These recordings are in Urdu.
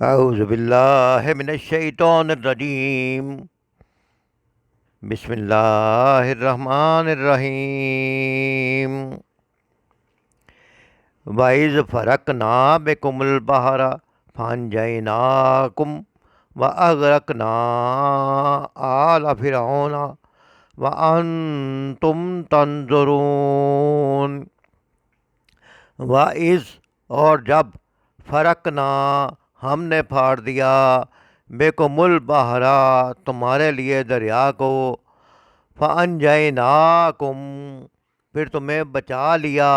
اعوذ باللہ من الشیطان الرجیم، بسم اللہ الرحمن الرحیم۔ وَإِذْ فَرَقْنَا بِكُمُ الْبَحْرَ فَأَنْجَيْنَاكُمْ وَأَغْرَقْنَا آلَ فِرْعَوْنَ وَأَنْتُمْ تَنْظُرُونَ۔ وَإِذْ اور جب فرقنا ہم نے پھاڑ دیا بِكُمُ الْبَحْرَ تمہارے لیے دریا کو، فَأَنْجَيْنَاكُمْ پھر تمہیں بچا لیا،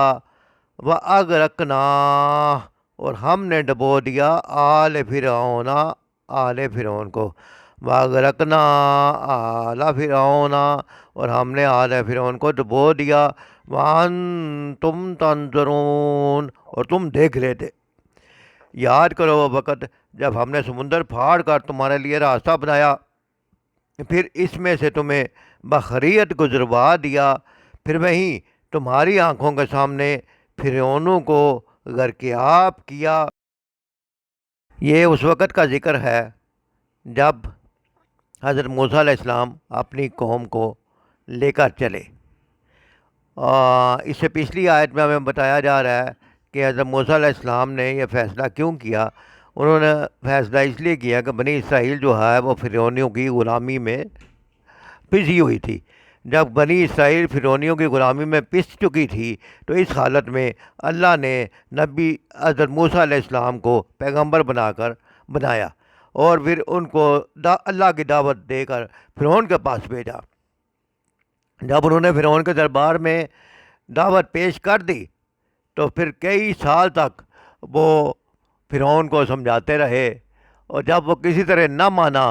وَأَغْرَقْنَا اور ہم نے ڈبو دیا آل فرعون آل فرعون کو، وَأَغْرَقْنَا آل فرعون اور ہم نے آل فرعون کو ڈبو دیا، وَأَنْتُمْ تَنْظُرُونَ اور تم دیکھ رہے تھے۔ یاد کرو وہ وقت جب ہم نے سمندر پھاڑ کر تمہارے لیے راستہ بنایا، پھر اس میں سے تمہیں بحریت گزروا دیا، پھر وہیں تمہاری آنکھوں کے سامنے فرعونوں کو غرقیاب کیا۔ یہ اس وقت کا ذکر ہے جب حضرت موسیٰ علیہ السلام اپنی قوم کو لے کر چلے۔ اس سے پچھلی آیت میں ہمیں بتایا جا رہا ہے کہ حضرت موسیٰ علیہ السلام نے یہ فیصلہ کیوں کیا۔ انہوں نے فیصلہ اس لیے کیا کہ بنی اسرائیل جو ہے وہ فرعونیوں کی غلامی میں پسی ہوئی تھی۔ جب بنی اسرائیل فرعونیوں کی غلامی میں پس چکی تھی تو اس حالت میں اللہ نے نبی حضرت موسیٰ علیہ السلام کو پیغمبر بنایا اور پھر ان کو اللہ کی دعوت دے کر فرعون کے پاس بھیجا۔ جب انہوں نے فرعون کے دربار میں دعوت پیش کر دی تو پھر کئی سال تک وہ فرعون کو سمجھاتے رہے، اور جب وہ کسی طرح نہ مانا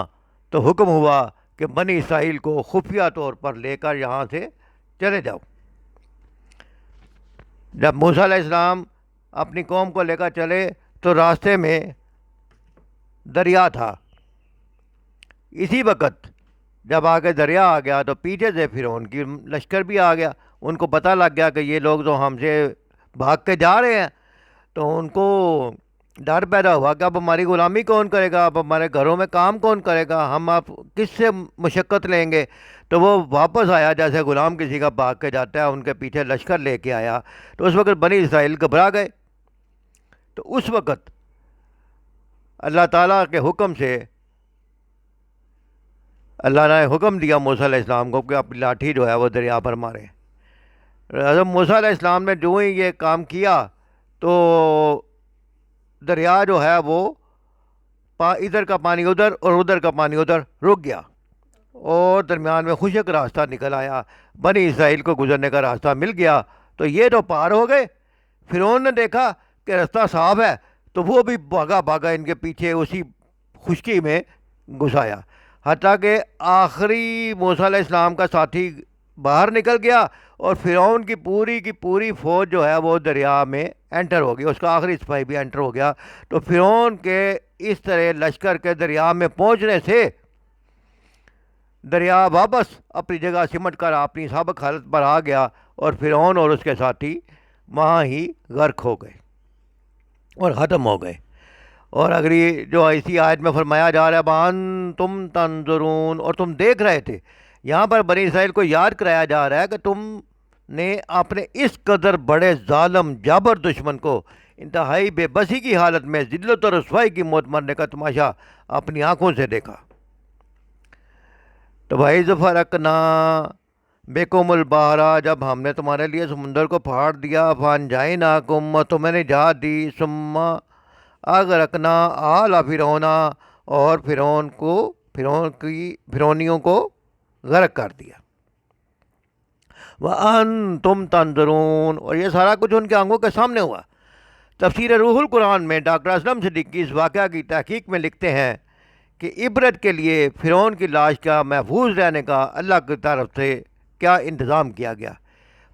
تو حکم ہوا کہ بنی اسرائیل کو خفیہ طور پر لے کر یہاں سے چلے جاؤ۔ جب موسیٰ علیہ السلام اپنی قوم کو لے کر چلے تو راستے میں دریا تھا۔ اسی وقت جب آگے دریا آ گیا تو پیچھے سے فرعون کی لشکر بھی آ گیا۔ ان کو پتہ لگ گیا کہ یہ لوگ تو ہم سے بھاگ کے جا رہے ہیں، تو ان کو ڈر پیدا ہوا کہ اب ہماری غلامی کون کرے گا، اب ہمارے گھروں میں کام کون کرے گا، ہم اب کس سے مشقت لیں گے۔ تو وہ واپس آیا جیسے غلام کسی کا بھاگ کے جاتا ہے، ان کے پیچھے لشکر لے کے آیا۔ تو اس وقت بنی اسرائیل گھبرا گئے۔ تو اس وقت اللہ تعالیٰ کے حکم سے اللہ نے حکم دیا موسیٰ علیہ السلام کو کہ اپنی لاٹھی جو ہے وہ دریا پر مارے۔ حضرت موسیٰ علیہ السلام نے جو ہی یہ کام کیا تو دریا جو ہے وہ ادھر کا پانی ادھر اور ادھر کا پانی ادھر رک گیا، اور درمیان میں خشک راستہ نکل آیا۔ بنی اسرائیل کو گزرنے کا راستہ مل گیا، تو یہ تو پار ہو گئے۔ فرعون نے دیکھا کہ راستہ صاف ہے تو وہ بھی بھاگا بھاگا ان کے پیچھے اسی خشکی میں گھس آیا، حتیٰ کہ آخری موسیٰ علیہ السلام کا ساتھی باہر نکل گیا اور فرعون کی پوری فوج جو ہے وہ دریا میں انٹر ہو گئی، اس کا آخری سپاہی بھی انٹر ہو گیا۔ تو فرعون کے اس طرح لشکر کے دریا میں پہنچنے سے دریا واپس اپنی جگہ سمٹ کر اپنی سابق حالت پر آ گیا، اور فرعون اور اس کے ساتھی وہاں ہی غرق ہو گئے اور ختم ہو گئے۔ اور اگر یہ جو اسی آیت میں فرمایا جا رہا ہے وَأَنْتُمْ تَنْظُرُونَ اور تم دیکھ رہے تھے، یہاں پر بنی اسرائیل کو یاد کرایا جا رہا ہے کہ تم نے اپنے اس قدر بڑے ظالم جابر دشمن کو انتہائی بے بسی کی حالت میں ذلت اور رسوائی کی موت مرنے کا تماشا اپنی آنکھوں سے دیکھا۔ تو وَإِذْ فَرَقْنَا بِكُمُ الْبَحْرَ جب ہم نے تمہارے لیے سمندر کو پھاڑ دیا، فَأَنْجَيْنَاكُمْ اور تمہیں نجات دی، ثُمَّ اغرقنا آل فرعون اور فرعونیوں کو غرق کر دیا۔ وَأَنْتُمْ تَنْظُرُونَ اور یہ سارا کچھ ان کے آنکھوں کے سامنے ہوا۔ تفسیر روح القرآن میں ڈاکٹر اسلم صدیقی اس واقعہ کی تحقیق میں لکھتے ہیں کہ عبرت کے لیے فرعون کی لاش کا محفوظ رہنے کا اللہ کی طرف سے کیا انتظام کیا گیا۔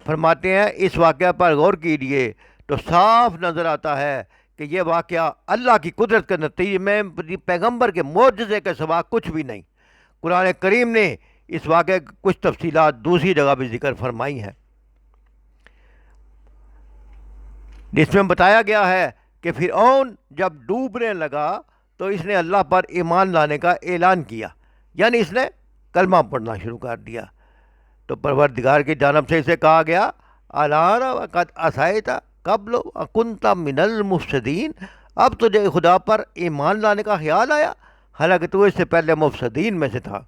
فرماتے ہیں اس واقعہ پر غور کیجیے تو صاف نظر آتا ہے کہ یہ واقعہ اللہ کی قدرت کے نتیجے میں پیغمبر کے معجزے کے سوا کچھ بھی نہیں۔ قرآن کریم نے اس واقعے کی کچھ تفصیلات دوسری جگہ بھی ذکر فرمائی ہیں، جس میں بتایا گیا ہے کہ فرعون جب ڈوبنے لگا تو اس نے اللہ پر ایمان لانے کا اعلان کیا، یعنی اس نے کلمہ پڑھنا شروع کر دیا۔ تو پروردگار کی جانب سے اسے کہا گیا الان وقد عصیت قبل وکنت من المفسدین، اب تجھے خدا پر ایمان لانے کا خیال آیا، حالانکہ تو اس سے پہلے مفسدین میں سے تھا۔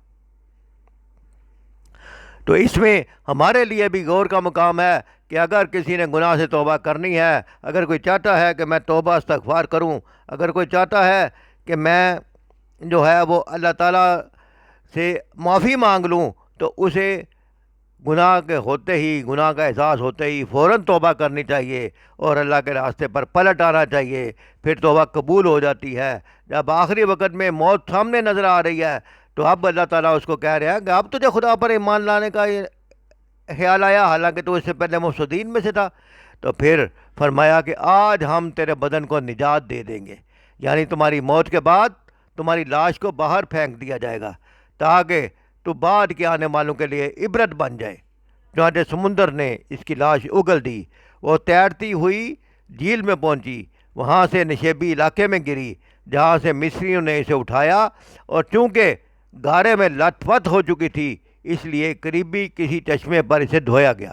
تو اس میں ہمارے لیے بھی غور کا مقام ہے کہ اگر کسی نے گناہ سے توبہ کرنی ہے، اگر کوئی چاہتا ہے کہ میں توبہ استغفار کروں، اگر کوئی چاہتا ہے کہ میں جو ہے وہ اللہ تعالیٰ سے معافی مانگ لوں، تو اسے گناہ کے ہوتے ہی، گناہ کا احساس ہوتے ہی فوراً توبہ کرنی چاہیے اور اللہ کے راستے پر پلٹ آنا چاہیے، پھر توبہ قبول ہو جاتی ہے۔ جب آخری وقت میں موت سامنے نظر آ رہی ہے تو اب اللہ تعالیٰ اس کو کہہ رہے ہیں کہ اب تجھے خدا پر ایمان لانے کا خیال آیا، حالانکہ تو اس سے پہلے مفسدین میں سے تھا۔ تو پھر فرمایا کہ آج ہم تیرے بدن کو نجات دے دیں گے، یعنی تمہاری موت کے بعد تمہاری لاش کو باہر پھینک دیا جائے گا تاکہ تو بعد کے آنے والوں کے لیے عبرت بن جائے۔ چنانچہ سمندر نے اس کی لاش اگل دی، وہ تیرتی ہوئی جھیل میں پہنچی، وہاں سے نشیبی علاقے میں گری جہاں سے مصریوں نے اسے اٹھایا، اور چونکہ گارے میں لت پت ہو چکی تھی اس لیے قریبی کسی چشمے پر اسے دھویا گیا۔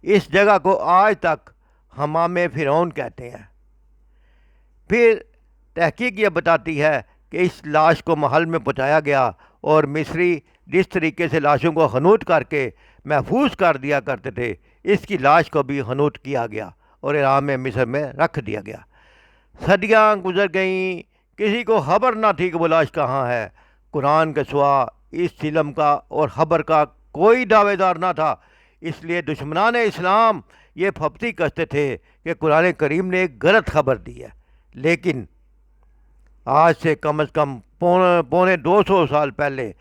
اس جگہ کو آج تک حمام فرعون کہتے ہیں۔ پھر تحقیق یہ بتاتی ہے کہ اس لاش کو محل میں پہنچایا گیا، اور مصری جس طریقے سے لاشوں کو حنوط کر کے محفوظ کر دیا کرتے تھے، اس کی لاش کو بھی حنوط کیا گیا اور احرام مصر میں رکھ دیا گیا۔ صدیاں گزر گئیں، کسی کو خبر نہ تھی کہ وہ لاش کہاں ہے۔ قرآن کے سوا اس علم کا اور خبر کا کوئی دعوے دار نہ تھا، اس لیے دشمنان اسلام یہ پھپتی کستے تھے کہ قرآن کریم نے ایک غلط خبر دی ہے۔ لیکن آج سے کم از کم پونے 200 سال پہلے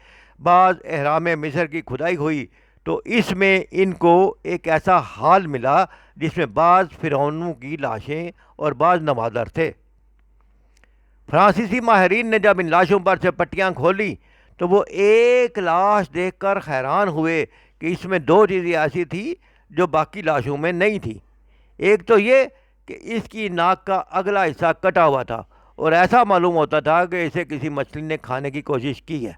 بعض احرام مصر کی کھدائی ہوئی تو اس میں ان کو ایک ایسا حال ملا جس میں بعض فرعونوں کی لاشیں اور بعض نوادر تھے۔ فرانسیسی ماہرین نے جب ان لاشوں پر سے پٹیاں کھولی تو وہ ایک لاش دیکھ کر حیران ہوئے کہ اس میں دو چیزیں ایسی تھی جو باقی لاشوں میں نہیں تھی۔ ایک تو یہ کہ اس کی ناک کا اگلا حصہ کٹا ہوا تھا اور ایسا معلوم ہوتا تھا کہ اسے کسی مچھلی نے کھانے کی کوشش کی ہے۔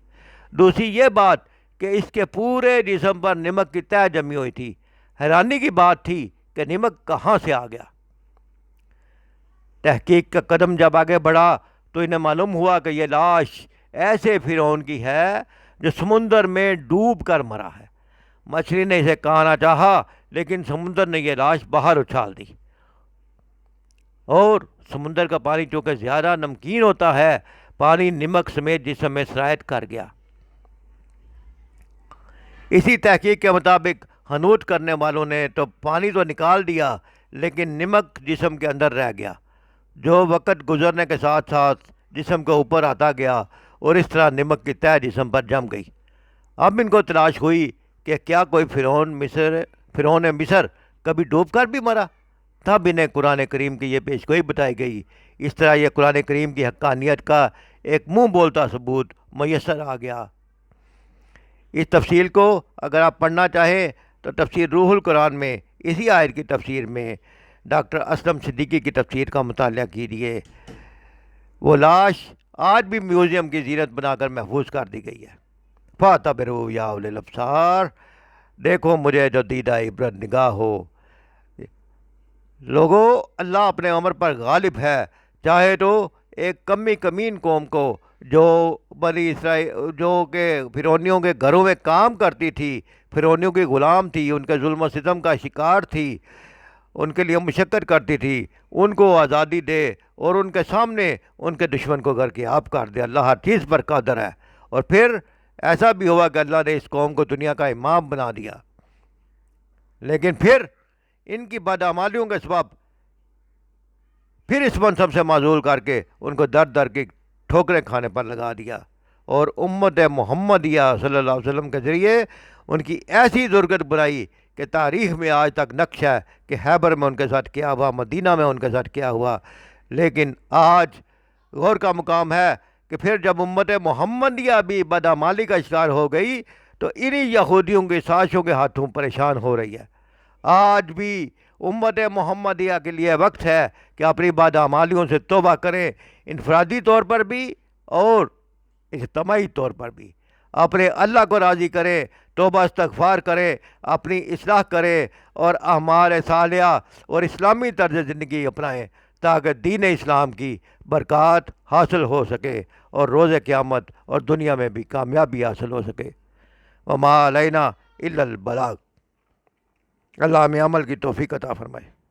دوسری یہ بات کہ اس کے پورے جسم پر نمک کی تہ جمی ہوئی تھی۔ حیرانی کی بات تھی کہ نمک کہاں سے آ گیا۔ تحقیق کا قدم جب آگے بڑھا تو انہیں معلوم ہوا کہ یہ لاش ایسے فرعون کی ہے جو سمندر میں ڈوب کر مرا ہے۔ مچھلی نے اسے کھانا چاہا لیکن سمندر نے یہ لاش باہر اچھال دی، اور سمندر کا پانی چونکہ زیادہ نمکین ہوتا ہے، پانی نمک سمیت جسم میں سرایت کر گیا۔ اسی تحقیق کے مطابق حنوط کرنے والوں نے تو پانی تو نکال دیا لیکن نمک جسم کے اندر رہ گیا، جو وقت گزرنے کے ساتھ ساتھ جسم کے اوپر آتا گیا اور اس طرح نمک کی تہ جسم پر جم گئی۔ اب ان کو تلاش ہوئی کہ کیا کوئی فرعون مصر کبھی ڈوب کر بھی مرا، تب انہیں قرآن کریم کی یہ پیشگوئی بتائی گئی۔ اس طرح یہ قرآن کریم کی حقانیت کا ایک منہ بولتا ثبوت میسر آ گیا۔ اس تفصیل کو اگر آپ پڑھنا چاہیں تو تفسیر روح القرآن میں اسی آیت کی تفسیر میں ڈاکٹر اسلم صدیقی کی تفسیر کا مطالعہ کیجیے۔ وہ لاش آج بھی میوزیم کی زینت بنا کر محفوظ کر دی گئی ہے۔ فَاعْتَبِرُوا يَا أُولِي الْأَبْصَارِ، دیکھو مجھے جو دیدہ عبرت نگاہ ہو۔ لوگوں، اللہ اپنے امر پر غالب ہے، چاہے تو ایک کمی کمین قوم کو جو بنی اسرائیل جو کہ فرعونیوں کے گھروں میں کام کرتی تھی، فرعونیوں کی غلام تھی، ان کے ظلم و ستم کا شکار تھی، ان کے لیے مشقت کرتی تھی، ان کو آزادی دے اور ان کے سامنے ان کے دشمن کو غرقیاب کر دے۔ اللہ ہر چیز پر قادر ہے۔ اور پھر ایسا بھی ہوا کہ اللہ نے اس قوم کو دنیا کا امام بنا دیا، لیکن پھر ان کی بدعمالیوں کے سبب پھر اس منصب سے معزول کر کے ان کو در در کی ٹھوکریں کھانے پر لگا دیا، اور امت محمدیہ صلی اللہ علیہ وسلم کے ذریعے ان کی ایسی درگت بنائی کہ تاریخ میں آج تک نقش ہے کہ خیبر میں ان کے ساتھ کیا ہوا، مدینہ میں ان کے ساتھ کیا ہوا۔ لیکن آج غور کا مقام ہے کہ پھر جب امت محمدیہ بھی بدعمالی کا شکار ہو گئی تو انہی یہودیوں کی سازشوں کے ہاتھوں پریشان ہو رہی ہے۔ آج بھی امت محمدیہ کے لیے وقت ہے کہ اپنی بدعمالیوں سے توبہ کریں، انفرادی طور پر بھی اور اجتماعی طور پر بھی۔ اپنے اللہ کو راضی کرے، توبہ استغفار کرے، اپنی اصلاح کرے اور اعمال صالحہ اور اسلامی طرز زندگی اپنائیں تاکہ دین اسلام کی برکات حاصل ہو سکے اور روز قیامت اور دنیا میں بھی کامیابی حاصل ہو سکے۔ وما علینا الا البلاغ۔ اللہ ہمیں عمل کی توفیق عطا فرمائے۔